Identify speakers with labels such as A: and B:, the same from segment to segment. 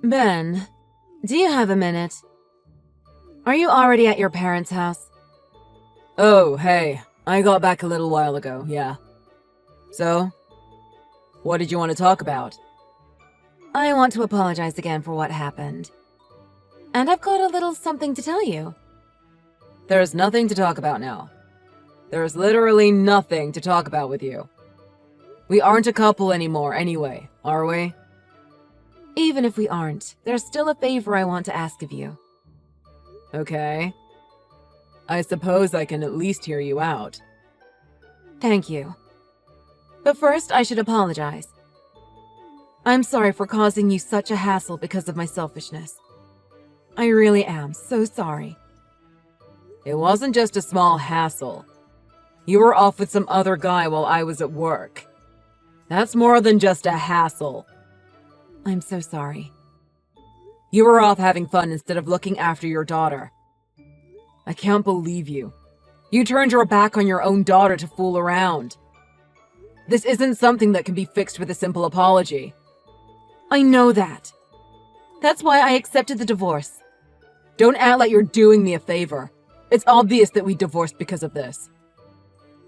A: Ben, do you have a minute? Are you already at your parents' house?
B: Oh, hey. I got back a little while ago, yeah. So? What did you want to talk about?
A: I want to apologize again for what happened. And I've got a little something to tell you.
B: There's nothing to talk about now. There's literally nothing to talk about with you. We aren't a couple anymore anyway, are we?
A: Even if we aren't, there's still a favor I want to ask of you.
B: Okay. I suppose I can at least hear you out.
A: Thank you. But first, I should apologize. I'm sorry for causing you such a hassle because of my selfishness. I really am so sorry.
B: It wasn't just a small hassle. You were off with some other guy while I was at work. That's more than just a hassle.
A: I'm so sorry.
B: You were off having fun instead of looking after your daughter. I can't believe you. You turned your back on your own daughter to fool around. This isn't something that can be fixed with a simple apology.
A: I know that. That's why I accepted the divorce.
B: Don't act like you're doing me a favor. It's obvious that we divorced because of this.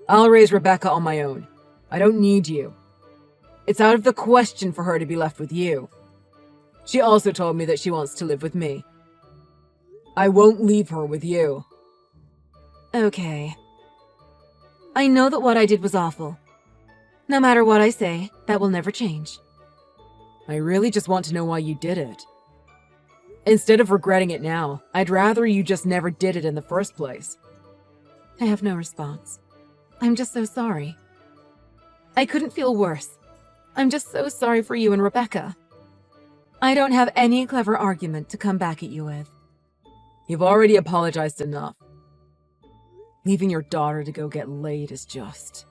B: I'll raise Rebecca on my own. I don't need you. It's out of the question for her to be left with you. She also told me that she wants to live with me. I won't leave her with you.
A: Okay. I know that what I did was awful. No matter what I say, that will never change.
B: I really just want to know why you did it. Instead of regretting it now, I'd rather you just never did it in the first place.
A: I have no response. I'm just so sorry. I couldn't feel worse. I'm just so sorry for you and Rebecca. I don't have any clever argument to come back at you with.
B: You've already apologized enough. Leaving your daughter to go get laid is just...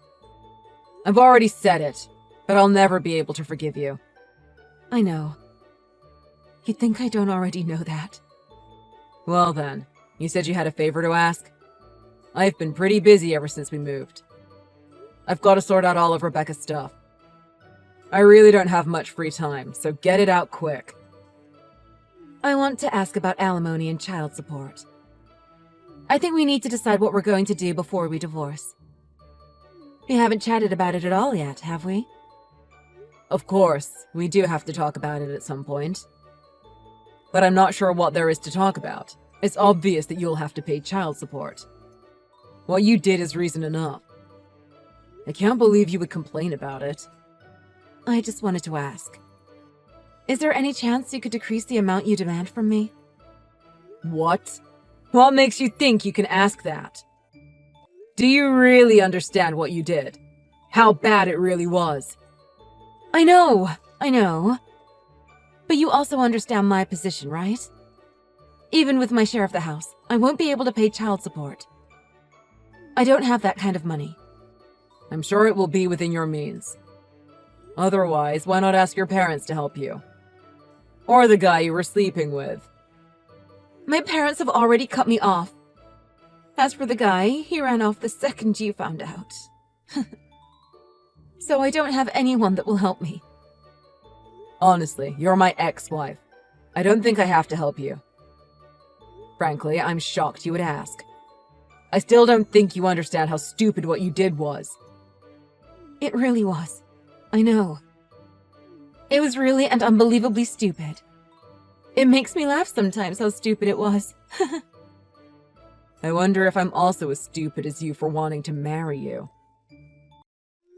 B: I've already said it, but I'll never be able to forgive you.
A: I know. You'd think I don't already know that.
B: Well then, you said you had a favor to ask? I've been pretty busy ever since we moved. I've got to sort out all of Rebecca's stuff. I really don't have much free time, so get it out quick.
A: I want to ask about alimony and child support. I think we need to decide what we're going to do before we divorce. We haven't chatted about it at all yet, have we?
B: Of course, we do have to talk about it at some point. But I'm not sure what there is to talk about. It's obvious that you'll have to pay child support. What you did is reason enough. I can't believe you would complain about it.
A: I just wanted to ask. Is there any chance you could decrease the amount you demand from me?
B: What? What makes you think you can ask that? Do you really understand what you did? How bad it really was?
A: I know. But you also understand my position, right? Even with my share of the house, I won't be able to pay child support. I don't have that kind of money.
B: I'm sure it will be within your means. Otherwise, why not ask your parents to help you? Or the guy you were sleeping with?
A: My parents have already cut me off. As for the guy, he ran off the second you found out. So I don't have anyone that will help me.
B: Honestly, you're my ex-wife. I don't think I have to help you. Frankly, I'm shocked you would ask. I still don't think you understand how stupid what you did was.
A: It really was. I know. It was really and unbelievably stupid. It makes me laugh sometimes how stupid it was.
B: I wonder if I'm also as stupid as you for wanting to marry you.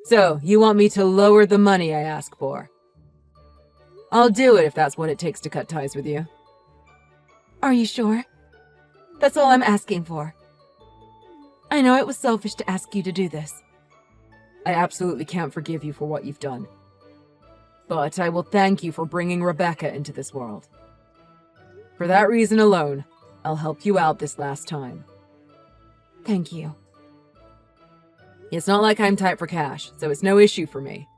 B: So, you want me to lower the money I ask for? I'll do it if that's what it takes to cut ties with you.
A: Are you sure? That's all I'm asking for. I know it was selfish to ask you to do this.
B: I absolutely can't forgive you for what you've done. But I will thank you for bringing Rebecca into this world. For that reason alone, I'll help you out this last time.
A: Thank you.
B: It's not like I'm tight for cash, so it's no issue for me.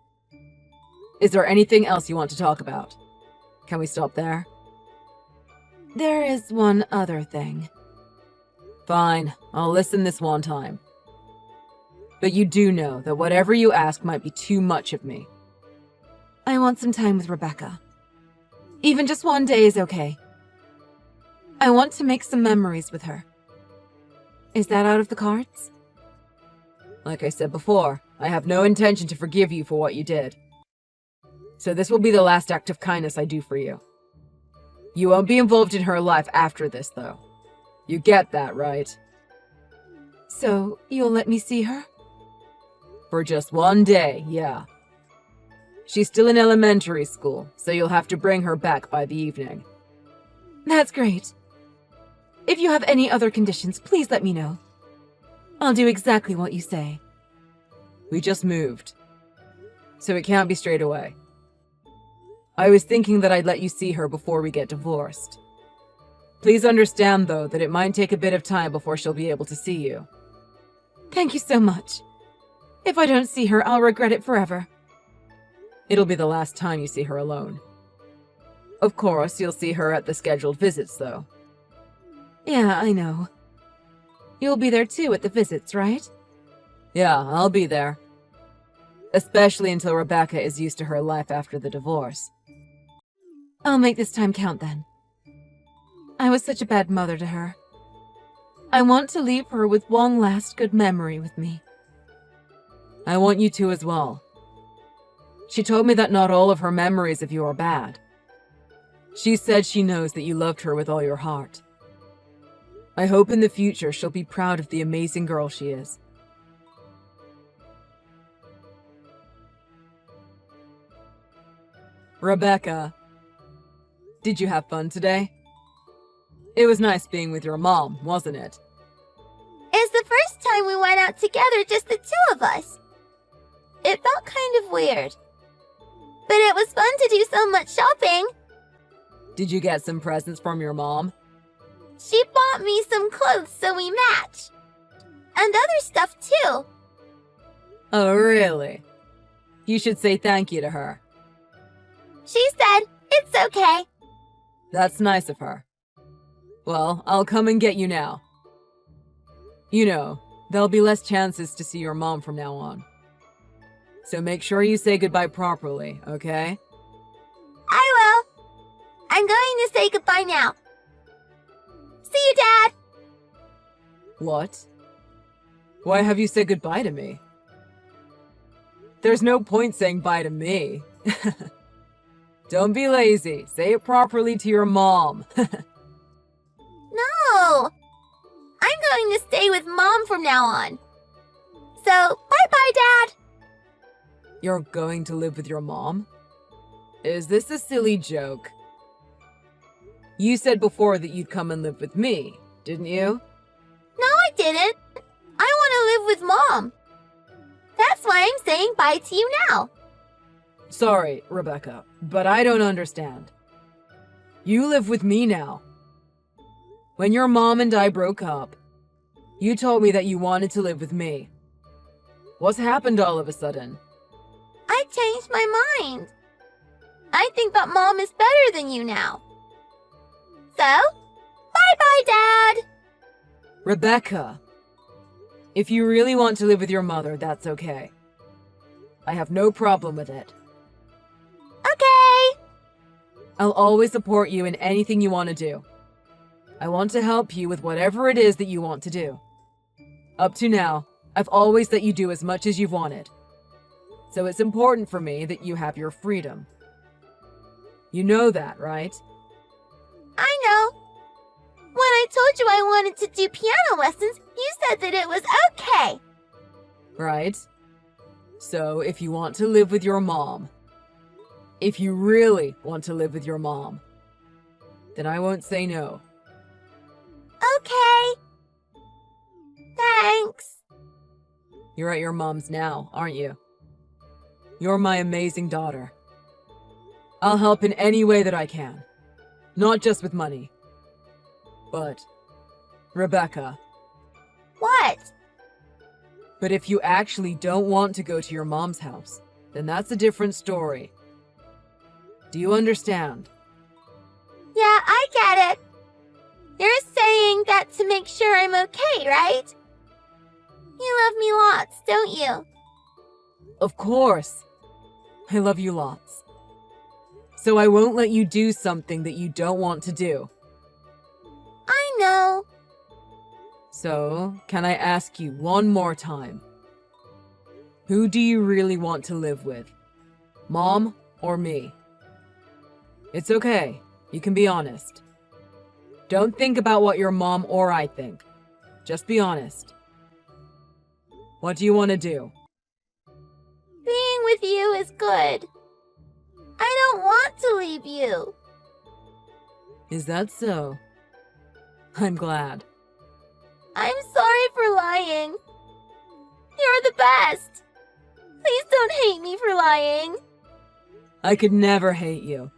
B: Is there anything else you want to talk about? Can we stop there?
A: There is one other thing.
B: Fine, I'll listen this one time. But you do know that whatever you ask might be too much of me.
A: I want some time with Rebecca. Even just one day is okay. I want to make some memories with her. Is that out of the cards?
B: Like I said before, I have no intention to forgive you for what you did. So this will be the last act of kindness I do for you. You won't be involved in her life after this, though. You get that, right?
A: So, you'll let me see her?
B: For just one day, yeah. She's still in elementary school, so you'll have to bring her back by the evening.
A: That's great. If you have any other conditions, please let me know. I'll do exactly what you say.
B: We just moved, so it can't be straight away. I was thinking that I'd let you see her before we get divorced. Please understand, though, that it might take a bit of time before she'll be able to see you.
A: Thank you so much. If I don't see her, I'll regret it forever.
B: It'll be the last time you see her alone. Of course, you'll see her at the scheduled visits, though.
A: Yeah, I know. You'll be there too at the visits, right?
B: Yeah, I'll be there. Especially until Rebecca is used to her life after the divorce.
A: I'll make this time count then. I was such a bad mother to her. I want to leave her with one last good memory with me.
B: I want you to as well. She told me that not all of her memories of you are bad. She said she knows that you loved her with all your heart. I hope in the future she'll be proud of the amazing girl she is. Rebecca, did you have fun today? It was nice being with your mom, wasn't it?
C: It's the first time we went out together, just the two of us. It felt kind of weird. But it was fun to do so much shopping.
B: Did you get some presents from your mom?
C: She bought me some clothes so we match. And other stuff too.
B: Oh, really? You should say thank you to her.
C: She said, it's okay.
B: That's nice of her. Well, I'll come and get you now. You know, there'll be less chances to see your mom from now on. So make sure you say goodbye properly, okay?
C: I will. I'm going to say goodbye now. See you, Dad.
B: What? Why have you said goodbye to me? There's no point saying bye to me. Don't be lazy. Say it properly to your mom.
C: No. I'm going to stay with Mom from now on. So, bye-bye, Dad.
B: You're going to live with your mom? Is this a silly joke? You said before that you'd come and live with me, didn't you?
C: No, I didn't. I want to live with Mom. That's why I'm saying bye to you now.
B: Sorry, Rebecca, but I don't understand. You live with me now. When your mom and I broke up, you told me that you wanted to live with me. What's happened all of a sudden?
C: I changed my mind. I think that Mom is better than you now. So, bye-bye, Dad.
B: Rebecca, if you really want to live with your mother, that's okay. I have no problem with it.
C: Okay.
B: I'll always support you in anything you want to do. I want to help you with whatever it is that you want to do. Up to now, I've always let you do as much as you've wanted. So it's important for me that you have your freedom. You know that, right?
C: I know. When I told you I wanted to do piano lessons, you said that it was okay.
B: Right? So if you want to live with your mom, if you really want to live with your mom, then I won't say no.
C: Okay. Thanks.
B: You're at your mom's now, aren't you? You're my amazing daughter. I'll help in any way that I can. Not just with money. But, Rebecca,
C: What?
B: but if you actually don't want to go to your mom's house, then that's a different story. Do you understand?
C: Yeah, I get it. You're saying that to make sure I'm okay, right? You love me lots, don't you?
B: Of course. I love you lots. So I won't let you do something that you don't want to do.
C: I know.
B: So, can I ask you one more time? Who do you really want to live with? Mom or me? It's okay. You can be honest. Don't think about what your mom or I think. Just be honest. What do you want to do?
C: Being with you is good. I don't want to leave you.
B: Is that so? I'm glad.
C: I'm sorry for lying. You're the best. Please don't hate me for lying.
B: I could never hate you.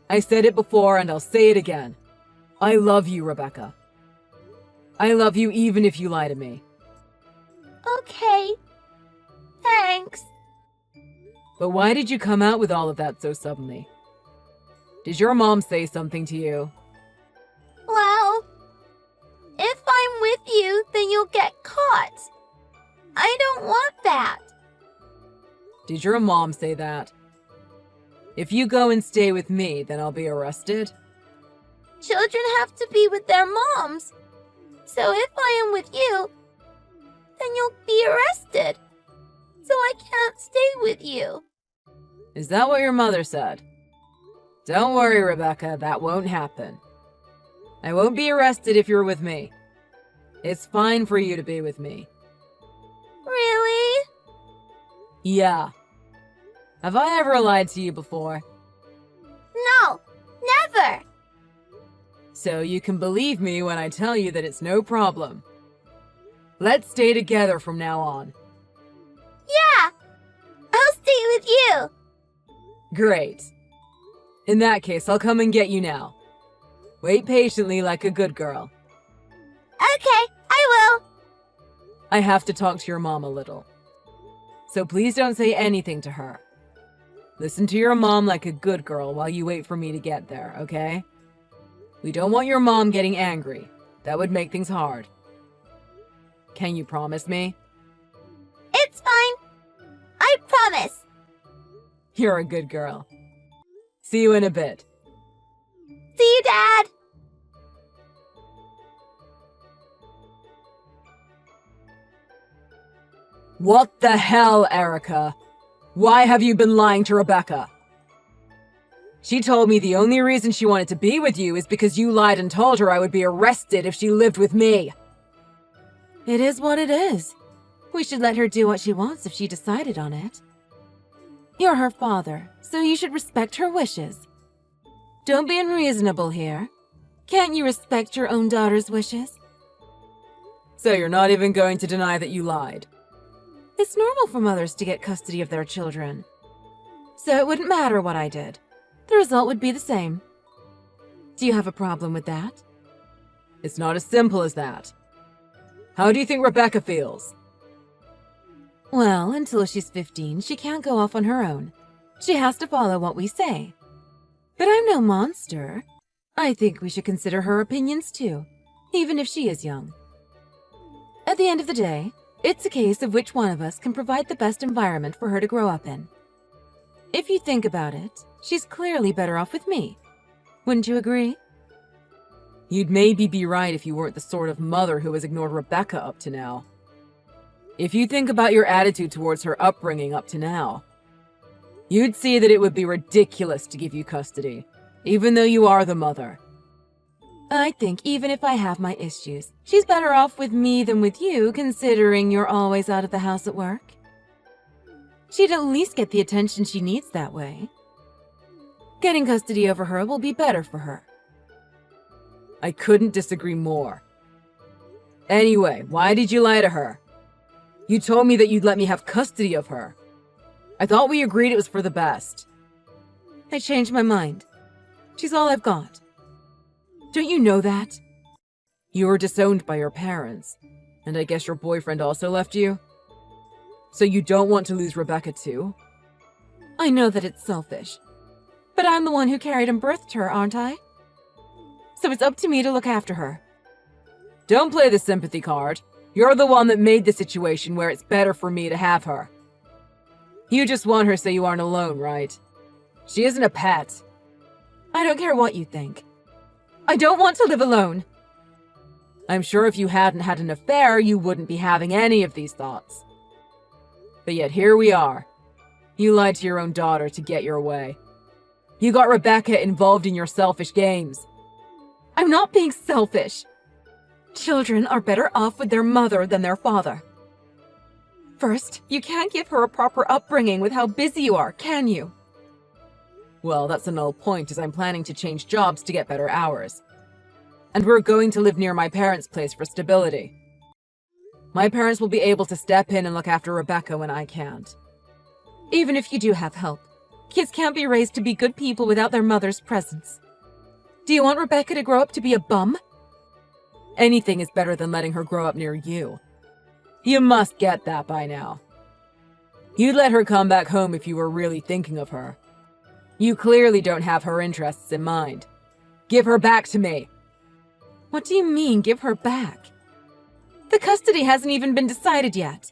B: I said it before and I'll say it again. I love you, Rebecca. I love you even if you lie to me.
C: Okay. Thanks.
B: But why did you come out with all of that so suddenly? Did your mom say something to you?
C: Well, if I'm with you, then you'll get caught. I don't want that.
B: Did your mom say that? If you go and stay with me, then I'll be arrested?
C: Children have to be with their moms. So if I am with you, then you'll be arrested. So I can't stay with you.
B: Is that what your mother said? Don't worry, Rebecca, that won't happen. I won't be arrested if you're with me. It's fine for you to be with me.
C: Really?
B: Yeah. Have I ever lied to you before?
C: No, never.
B: So you can believe me when I tell you that it's no problem. Let's stay together from now on.
C: Yeah, I'll stay with you.
B: Great. In that case, I'll come and get you now. Wait patiently like a good girl.
C: Okay, I will.
B: I have to talk to your mom a little. So please don't say anything to her. Listen to your mom like a good girl while you wait for me to get there, okay? We don't want your mom getting angry. That would make things hard. Can you promise me?
C: It's fine. I promise.
B: You're a good girl. See you in a bit.
C: See you, Dad.
B: What the hell, Erica? Why have you been lying to Rebecca? She told me the only reason she wanted to be with you is because you lied and told her I would be arrested if she lived with me.
A: It is what it is. We should let her do what she wants if she decided on it. You're her father, so you should respect her wishes. Don't be unreasonable here. Can't you respect your own daughter's wishes?
B: So you're not even going to deny that you lied?
A: It's normal for mothers to get custody of their children. So it wouldn't matter what I did. The result would be the same. Do you have a problem with that?
B: It's not as simple as that. How do you think Rebecca feels?
A: Well, until she's 15, she can't go off on her own. She has to follow what we say. But I'm no monster. I think we should consider her opinions too, even if she is young. At the end of the day, it's a case of which one of us can provide the best environment for her to grow up in. If you think about it, she's clearly better off with me. Wouldn't you agree?
B: You'd maybe be right if you weren't the sort of mother who has ignored Rebecca up to now. If you think about your attitude towards her upbringing up to now, you'd see that it would be ridiculous to give you custody, even though you are the mother.
A: I think even if I have my issues, she's better off with me than with you, considering you're always out of the house at work. She'd at least get the attention she needs that way. Getting custody over her will be better for her.
B: I couldn't disagree more. Anyway, why did you lie to her? You told me that you'd let me have custody of her. I thought we agreed it was for the best.
A: I changed my mind. She's all I've got. Don't you know that?
B: You were disowned by your parents, and I guess your boyfriend also left you? So you don't want to lose Rebecca too?
A: I know that it's selfish, but I'm the one who carried and birthed her, aren't I? So it's up to me to look after her.
B: Don't play the sympathy card. You're the one that made the situation where it's better for me to have her. You just want her so you aren't alone, right? She isn't a pet.
A: I don't care what you think. I don't want to live alone.
B: I'm sure if you hadn't had an affair, you wouldn't be having any of these thoughts. But yet here we are. You lied to your own daughter to get your way. You got Rebecca involved in your selfish games.
A: I'm not being selfish. Children are better off with their mother than their father. First, you can't give her a proper upbringing with how busy you are, can you?
B: Well, that's an old point, as I'm planning to change jobs to get better hours. And we're going to live near my parents' place for stability. My parents will be able to step in and look after Rebecca when I can't.
A: Even if you do have help, kids can't be raised to be good people without their mother's presence. Do you want Rebecca to grow up to be a bum?
B: Anything is better than letting her grow up near you. You must get that by now. You'd let her come back home if you were really thinking of her. You clearly don't have her interests in mind. Give her back to me.
A: What do you mean, give her back? The custody hasn't even been decided yet.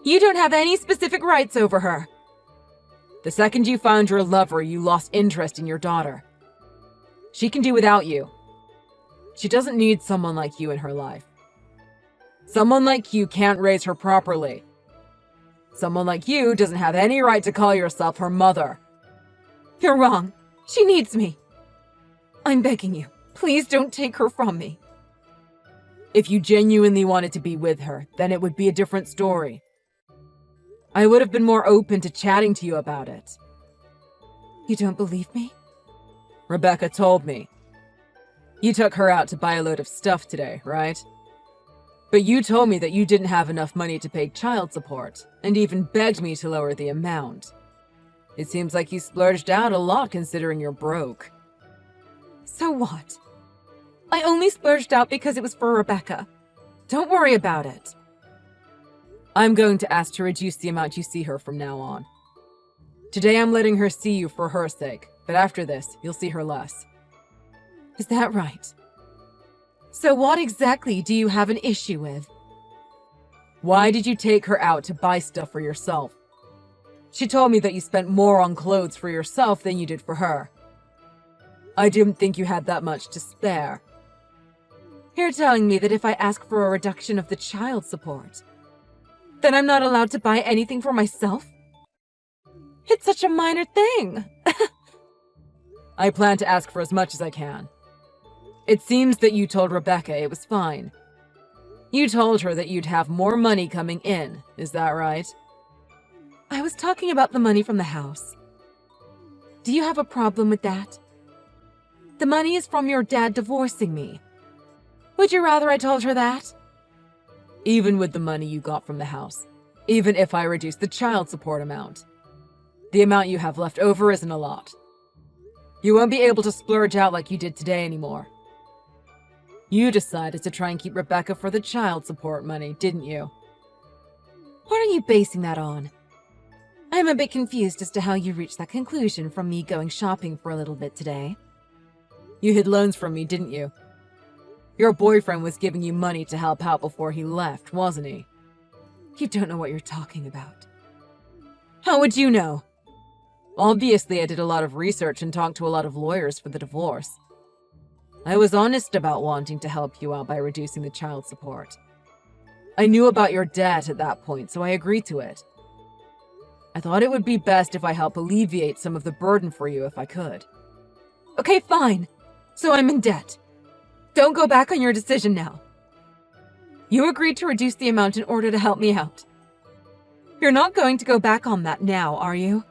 A: You don't have any specific rights over her.
B: The second you found your lover, you lost interest in your daughter. She can do without you. She doesn't need someone like you in her life. Someone like you can't raise her properly. Someone like you doesn't have any right to call yourself her mother.
A: You're wrong. She needs me. I'm begging you, please don't take her from me.
B: If you genuinely wanted to be with her, then it would be a different story. I would have been more open to chatting to you about it.
A: You don't believe me?
B: Rebecca told me. You took her out to buy a load of stuff today, right? But you told me that you didn't have enough money to pay child support, and even begged me to lower the amount. It seems like you splurged out a lot considering you're broke.
A: So what? I only splurged out because it was for Rebecca. Don't worry about it.
B: I'm going to ask to reduce the amount you see her from now on. Today I'm letting her see you for her sake, but after this, you'll see her less.
A: Is that right? So what exactly do you have an issue with?
B: Why did you take her out to buy stuff for yourself? She told me that you spent more on clothes for yourself than you did for her. I didn't think you had that much to spare.
A: You're telling me that if I ask for a reduction of the child support, then I'm not allowed to buy anything for myself? It's such a minor thing.
B: I plan to ask for as much as I can. It seems that you told Rebecca it was fine. You told her that you'd have more money coming in, is that right?
A: I was talking about the money from the house. Do you have a problem with that? The money is from your dad divorcing me. Would you rather I told her that?
B: Even with the money you got from the house, even if I reduce the child support amount, the amount you have left over isn't a lot. You won't be able to splurge out like you did today anymore. You decided to try and keep Rebecca for the child support money, didn't you?
A: What are you basing that on? I'm a bit confused as to how you reached that conclusion from me going shopping for a little bit today.
B: You hid loans from me, didn't you? Your boyfriend was giving you money to help out before he left, wasn't he?
A: You don't know what you're talking about. How would you know?
B: Obviously, I did a lot of research and talked to a lot of lawyers for the divorce. I was honest about wanting to help you out by reducing the child support. I knew about your debt at that point, so I agreed to it. I thought it would be best if I help alleviate some of the burden for you if I could.
A: Okay, fine. So I'm in debt. Don't go back on your decision now. You agreed to reduce the amount in order to help me out. You're not going to go back on that now, are you?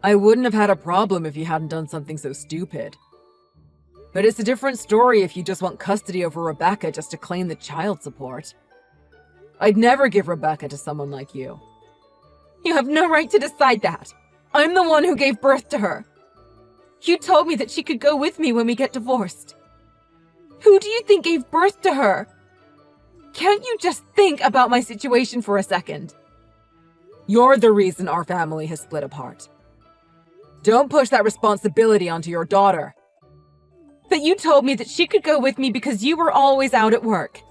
B: I wouldn't have had a problem if you hadn't done something so stupid. But it's a different story if you just want custody over Rebecca just to claim the child support. I'd never give Rebecca to someone like you.
A: You have no right to decide that. I'm the one who gave birth to her. You told me that she could go with me when we get divorced. Who do you think gave birth to her? Can't you just think about my situation for a second?
B: You're the reason our family has split apart. Don't push that responsibility onto your daughter.
A: But you told me that she could go with me because you were always out at work.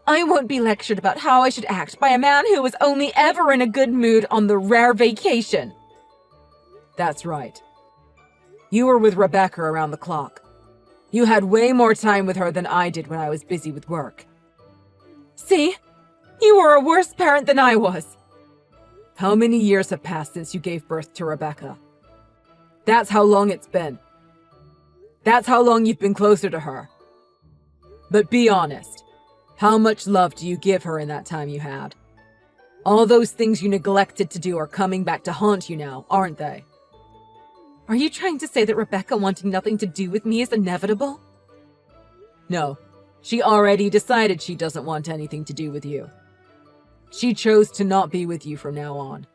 A: I won't be lectured about how I should act by a man who was only ever in a good mood on the rare vacation.
B: That's right. You were with Rebecca around the clock. You had way more time with her than I did when I was busy with work.
A: See? You were a worse parent than I was.
B: How many years have passed since you gave birth to Rebecca? That's how long it's been. That's how long you've been closer to her. But be honest, how much love do you give her in that time you had? All those things you neglected to do are coming back to haunt you now, aren't they?
A: Are you trying to say that Rebecca wanting nothing to do with me is inevitable?
B: No, she already decided she doesn't want anything to do with you. She chose to not be with you from now on.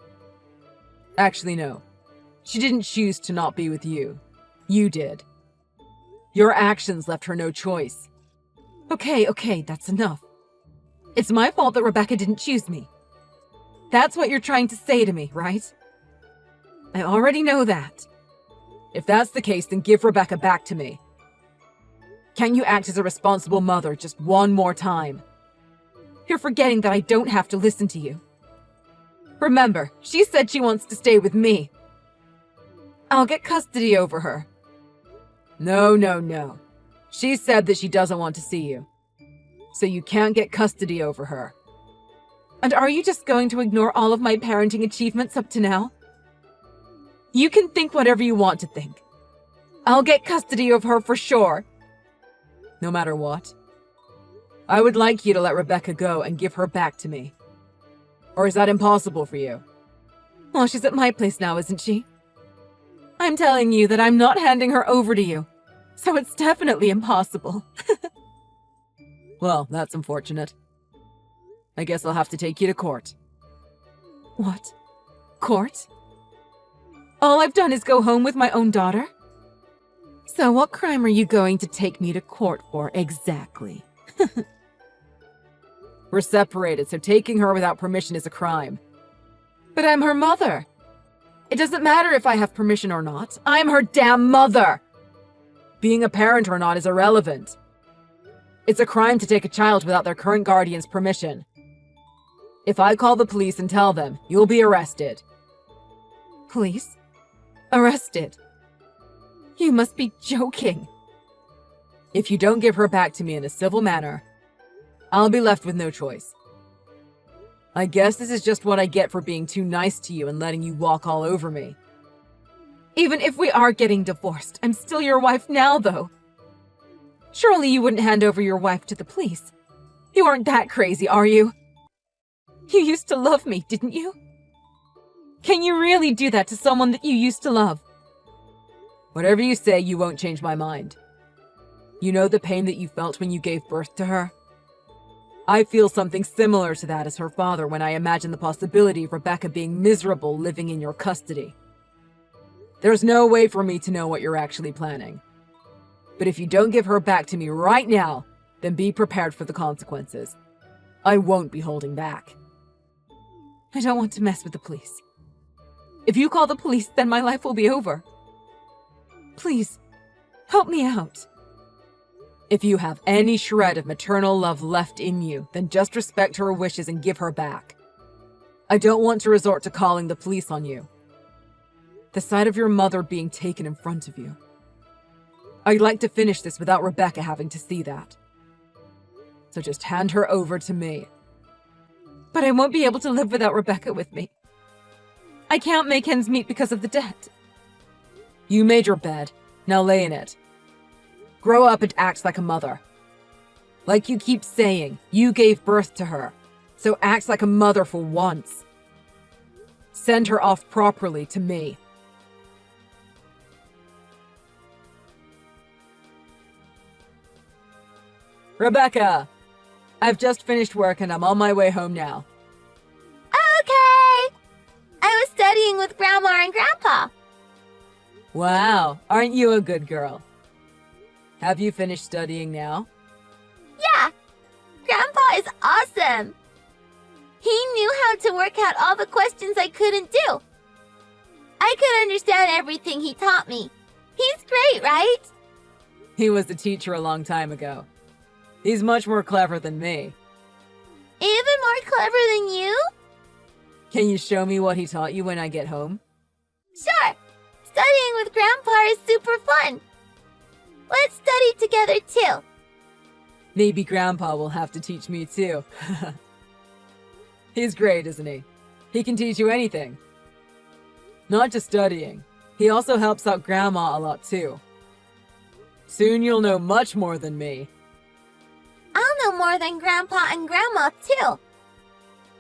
B: Actually, no. She didn't choose to not be with you. You did. Your actions left her no choice.
A: Okay, that's enough. It's my fault that Rebecca didn't choose me. That's what you're trying to say to me, right? I already know that.
B: If that's the case, then give Rebecca back to me. Can't you act as a responsible mother just one more time?
A: You're forgetting that I don't have to listen to you. Remember, she said she wants to stay with me. I'll get custody over her.
B: No. She said that she doesn't want to see you. So you can't get custody over her.
A: And are you just going to ignore all of my parenting achievements up to now? You can think whatever you want to think. I'll get custody of her for sure.
B: No matter what. I would like you to let Rebecca go and give her back to me. Or is that impossible for you?
A: Well, she's at my place now, isn't she? I'm telling you that I'm not handing her over to you. So it's definitely impossible.
B: Well, that's unfortunate. I guess I'll have to take you to court.
A: What? Court? All I've done is go home with my own daughter? So what crime are you going to take me to court for exactly?
B: We're separated, so taking her without permission is a crime.
A: But I'm her mother. It doesn't matter if I have permission or not. I'm her damn mother!
B: Being a parent or not is irrelevant. It's a crime to take a child without their current guardian's permission. If I call the police and tell them, you'll be arrested.
A: Police? Arrested? You must be joking.
B: If you don't give her back to me in a civil manner, I'll be left with no choice. I guess this is just what I get for being too nice to you and letting you walk all over me.
A: Even if we are getting divorced, I'm still your wife now, though. Surely you wouldn't hand over your wife to the police. You aren't that crazy, are you? You used to love me, didn't you? Can you really do that to someone that you used to love?
B: Whatever you say, you won't change my mind. You know the pain that you felt when you gave birth to her? I feel something similar to that as her father when I imagine the possibility of Rebecca being miserable living in your custody. There's no way for me to know what you're actually planning. But if you don't give her back to me right now, then be prepared for the consequences. I won't be holding back.
A: I don't want to mess with the police. If you call the police, then my life will be over. Please, help me out.
B: If you have any shred of maternal love left in you, then just respect her wishes and give her back. I don't want to resort to calling the police on you. The sight of your mother being taken in front of you. I'd like to finish this without Rebecca having to see that. So just hand her over to me.
A: But I won't be able to live without Rebecca with me. I can't make ends meet because of the debt.
B: You made your bed. Now lay in it. Grow up and act like a mother. Like you keep saying, you gave birth to her. So act like a mother for once. Send her off properly to me. Rebecca! I've just finished work and I'm on my way home now.
C: Okay! I was studying with Grandma and Grandpa.
B: Wow, aren't you a good girl? Have you finished studying now?
C: Yeah! Grandpa is awesome! He knew how to work out all the questions I couldn't do. I could understand everything he taught me. He's great, right?
B: He was a teacher a long time ago. He's much more clever than me.
C: Even more clever than you?
B: Can you show me what he taught you when I get home?
C: Sure! Studying with Grandpa is super fun. Let's study together too.
B: Maybe Grandpa will have to teach me too. He's great, isn't he? He can teach you anything. Not just studying. He also helps out Grandma a lot too. Soon you'll know much more than me.
C: I'll know more than Grandpa and Grandma too.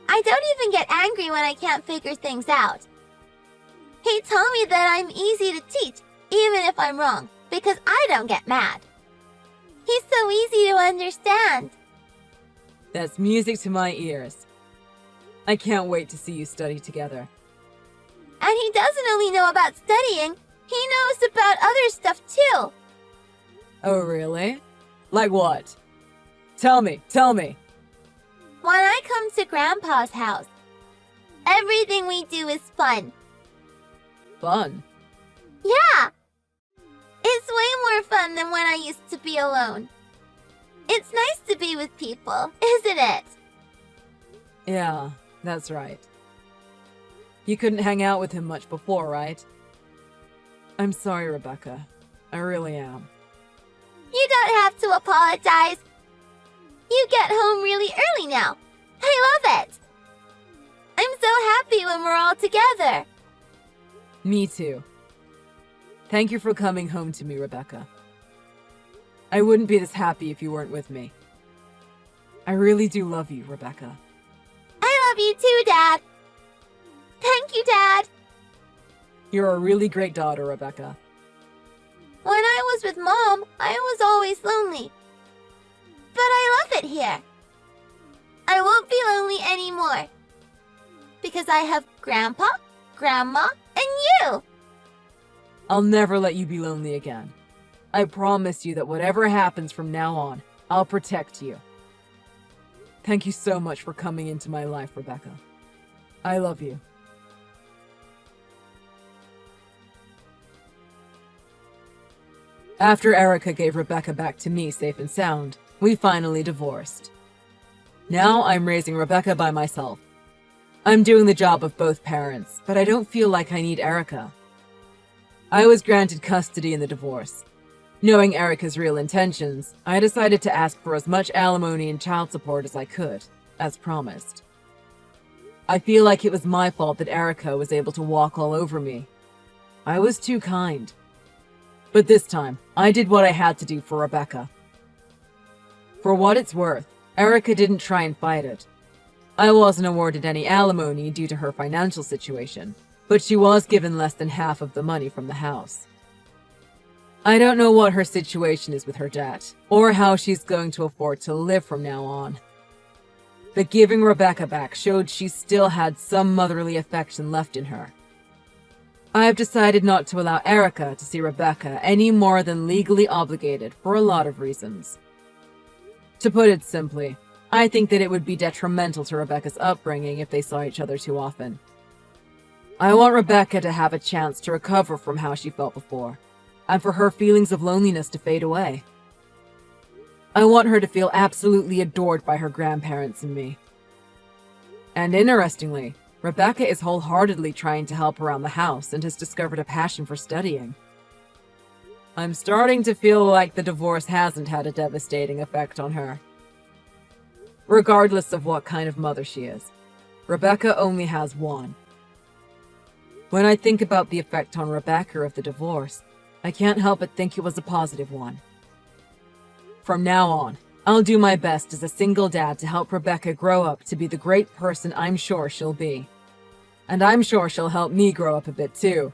C: I don't even get angry when I can't figure things out. He told me that I'm easy to teach, even if I'm wrong, because I don't get mad. He's so easy to understand.
B: That's music to my ears. I can't wait to see you study together.
C: And he doesn't only know about studying, he knows about other stuff too.
B: Oh, really? Like what? Tell me.
C: When I come to Grandpa's house, everything we do is fun.
B: Fun?
C: Yeah! It's way more fun than when I used to be alone. It's nice to be with people, isn't it?
B: Yeah, that's right. You couldn't hang out with him much before, right? I'm sorry, Rebecca. I really am.
C: You don't have to apologize. You get home really early now. I love it. I'm so happy when we're all together.
B: Me too. Thank you for coming home to me, Rebecca. I wouldn't be this happy if you weren't with me. I really do love you, Rebecca.
C: I love you too, Dad. Thank you, Dad.
B: You're a really great daughter, Rebecca.
C: When I was with Mom, I was always lonely. But I love it here. I won't be lonely anymore. Because I have Grandpa, Grandma, and you.
B: I'll never let you be lonely again. I promise you that whatever happens from now on, I'll protect you. Thank you so much for coming into my life, Rebecca. I love you. After Erica gave Rebecca back to me safe and sound, we finally divorced. Now I'm raising Rebecca by myself. I'm doing the job of both parents, but I don't feel like I need Erica. I was granted custody in the divorce. Knowing Erica's real intentions, I decided to ask for as much alimony and child support as I could, as promised. I feel like it was my fault that Erica was able to walk all over me. I was too kind. But this time, I did what I had to do for Rebecca. For what it's worth, Erica didn't try and fight it. I wasn't awarded any alimony due to her financial situation, but she was given less than half of the money from the house. I don't know what her situation is with her debt, or how she's going to afford to live from now on. But giving Rebecca back showed she still had some motherly affection left in her. I have decided not to allow Erica to see Rebecca any more than legally obligated for a lot of reasons. To put it simply, I think that it would be detrimental to Rebecca's upbringing if they saw each other too often. I want Rebecca to have a chance to recover from how she felt before, and for her feelings of loneliness to fade away. I want her to feel absolutely adored by her grandparents and me. And interestingly, Rebecca is wholeheartedly trying to help around the house and has discovered a passion for studying. I'm starting to feel like the divorce hasn't had a devastating effect on her. Regardless of what kind of mother she is, Rebecca only has one. When I think about the effect on Rebecca of the divorce, I can't help but think it was a positive one. From now on, I'll do my best as a single dad to help Rebecca grow up to be the great person I'm sure she'll be. And I'm sure she'll help me grow up a bit too,